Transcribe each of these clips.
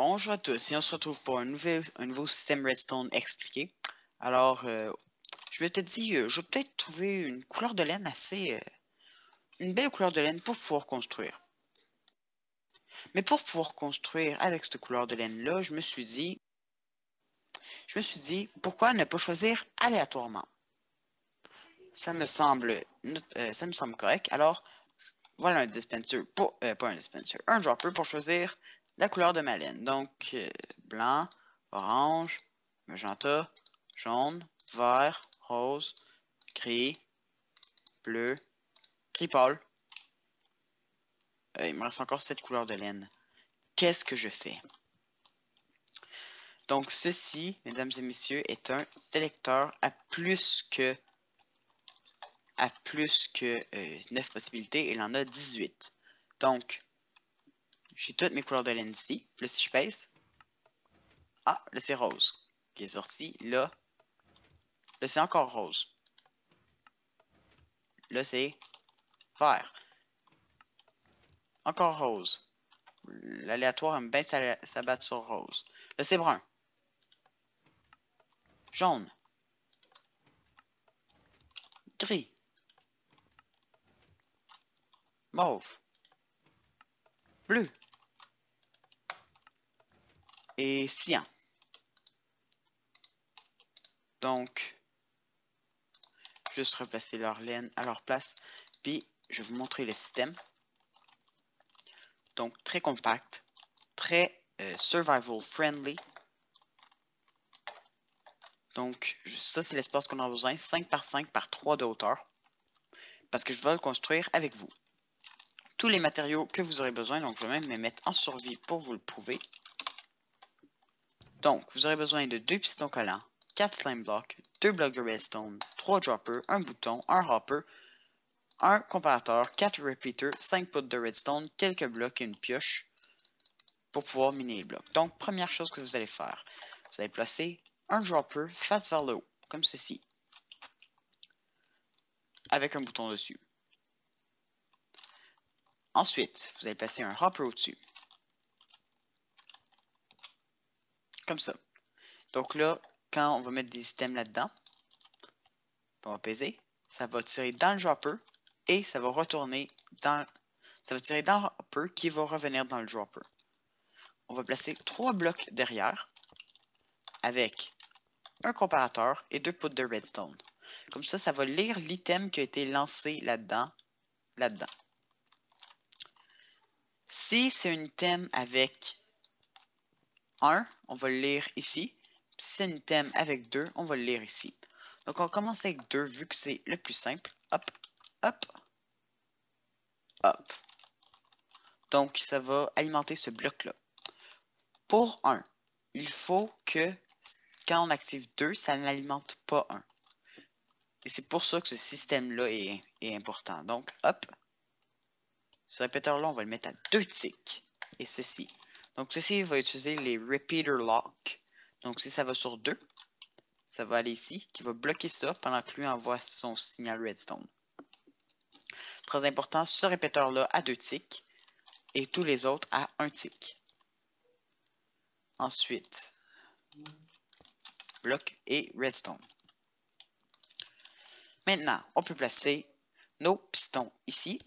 Bonjour à tous et on se retrouve pour un nouveau système Redstone expliqué. Alors, je m'étais dit, je vais peut-être trouver une couleur de laine une belle couleur de laine pour pouvoir construire. Mais pour pouvoir construire avec cette couleur de laine-là, pourquoi ne pas choisir aléatoirement? Ça me semble correct. Alors, voilà un dispenser, pas un dispenser, un dropper pour choisir la couleur de ma laine. Donc, blanc, orange, magenta, jaune, vert, rose, gris, bleu, gris pâle. Il me reste encore 7 couleurs de laine. Qu'est-ce que je fais? Donc, ceci, mesdames et messieurs, est un sélecteur à plus que 9 possibilités. Il en a 18. Donc, j'ai toutes mes couleurs de laine ici. Puis là, si je pèse, ah, là, c'est rose qui est sorti. Là, c'est encore rose. Là, c'est vert. Encore rose. L'aléatoire aime bien s'abattre sur rose. Là, c'est brun. Jaune. Gris. Mauve. Bleu. Et cyan. Donc, juste replacer leur laine à leur place. Puis, je vais vous montrer le système. Donc, très compact. Très survival friendly. Donc, ça, c'est l'espace qu'on a besoin. 5 par 5 par 3 de hauteur. Parce que je vais le construire avec vous. Tous les matériaux que vous aurez besoin. Donc, je vais même me mettre en survie pour vous le prouver. Donc, vous aurez besoin de 2 pistons collants, 4 slime blocks, 2 blocs de redstone, 3 droppers, un bouton, un hopper, un comparateur, 4 repeaters, 5 poudres de redstone, quelques blocs et une pioche pour pouvoir miner les blocs. Donc, première chose que vous allez faire, vous allez placer un dropper face vers le haut, comme ceci, avec un bouton dessus. Ensuite, vous allez placer un hopper au-dessus, comme ça. Donc là, quand on va mettre des items là-dedans, on va peser, ça va tirer dans le dropper et ça va retourner dans... Ça va tirer dans le hopper qui va revenir dans le dropper. On va placer 3 blocs derrière avec un comparateur et 2 poudres de redstone. Comme ça va lire l'item qui a été lancé là-dedans. Si c'est un item avec 1, on va le lire ici. Si c'est un item avec 2, on va le lire ici. Donc on commence avec 2 vu que c'est le plus simple. Hop, hop, hop. Donc ça va alimenter ce bloc-là. Pour 1, il faut que quand on active 2, ça n'alimente pas 1. Et c'est pour ça que ce système-là est important. Donc, hop. Ce répéteur-là, on va le mettre à 2 ticks. Et ceci. Donc, ceci va utiliser les repeater lock. Donc, si ça va sur 2, ça va aller ici, qui va bloquer ça pendant que lui envoie son signal redstone. Très important, ce répéteur-là à 2 ticks. Et tous les autres à 1 tick. Ensuite, bloc et redstone. Maintenant, on peut placer nos pistons ici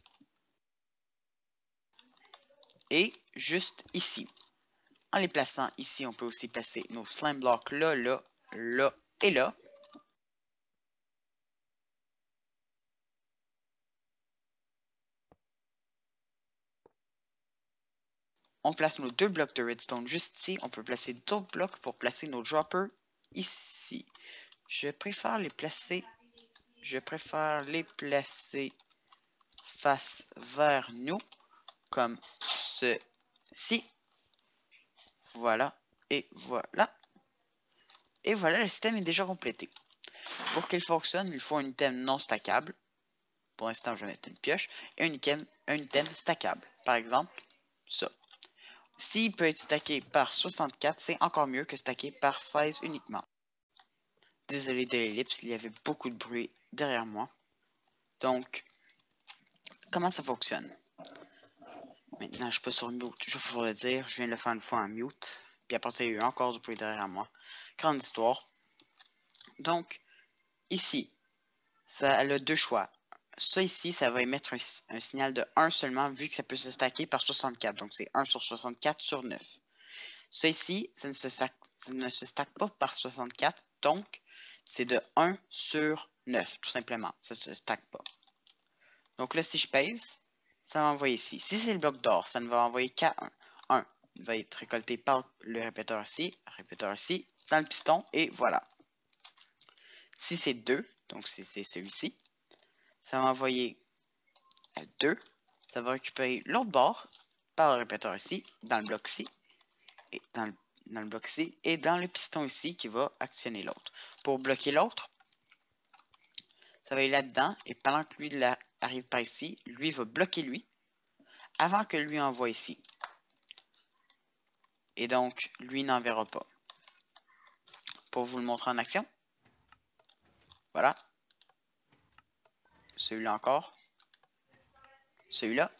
et juste ici. En les plaçant ici, on peut aussi placer nos slime blocks là, là, là et là. On place nos 2 blocs de redstone juste ici. On peut placer d'autres blocs pour placer nos droppers ici. Je préfère les placer face vers nous, comme ceci. Voilà, et voilà. Et voilà, le système est déjà complété. Pour qu'il fonctionne, il faut un item non stackable. Pour l'instant, je vais mettre une pioche. Et un item stackable. Par exemple, ça. S'il peut être stacké par 64, c'est encore mieux que stacké par 16 uniquement. Désolé de l'ellipse, il y avait beaucoup de bruit derrière moi. Donc, comment ça fonctionne? Maintenant, je suis pas sur mute. Je vais vous le dire, je viens de le faire une fois en mute. Puis après, il y a eu encore du bruit derrière moi. Grande histoire. Donc, ici, ça elle a deux choix. Ça ici, ça va émettre un signal de 1 seulement, vu que ça peut se stacker par 64. Donc, c'est 1 sur 64 sur 9. Ça ici, ça ne se stack pas par 64. Donc, c'est de 1 sur 9, tout simplement. Ça ne se stack pas. Donc là, si je pèse, ça va envoyer ici. Si c'est le bloc d'or, ça ne va envoyer qu'à 1. 1 va être récolté par le répéteur ici, dans le piston, et voilà. Si c'est 2, donc c'est celui-ci, ça va envoyer à 2. Ça va récupérer l'autre bord par le répéteur ici, dans le bloc ici, et dans le bloc ici, et dans le piston ici qui va actionner l'autre. Pour bloquer l'autre, ça va aller là-dedans, et pendant que lui arrive par ici, lui va bloquer lui, avant que lui envoie ici. Et donc, lui n'enverra pas. Pour vous le montrer en action. Voilà. Celui-là encore. Celui-là.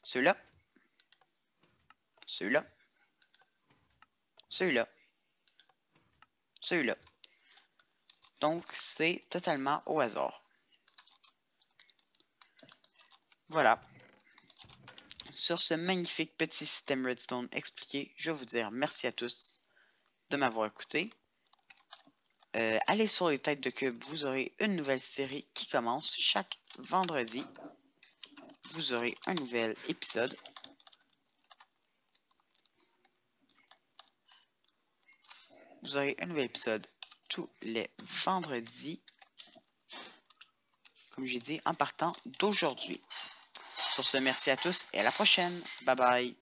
Celui-là. Celui-là. Celui-là. Celui-là. Donc, c'est totalement au hasard. Voilà. Sur ce magnifique petit système Redstone expliqué, je vais vous dire merci à tous de m'avoir écouté. Allez sur les têtes de cube, vous aurez une nouvelle série qui commence chaque vendredi. Vous aurez un nouvel épisode. Vous aurez un nouvel épisode tous les vendredis, comme j'ai dit, en partant d'aujourd'hui. Sur ce, merci à tous et à la prochaine. Bye bye.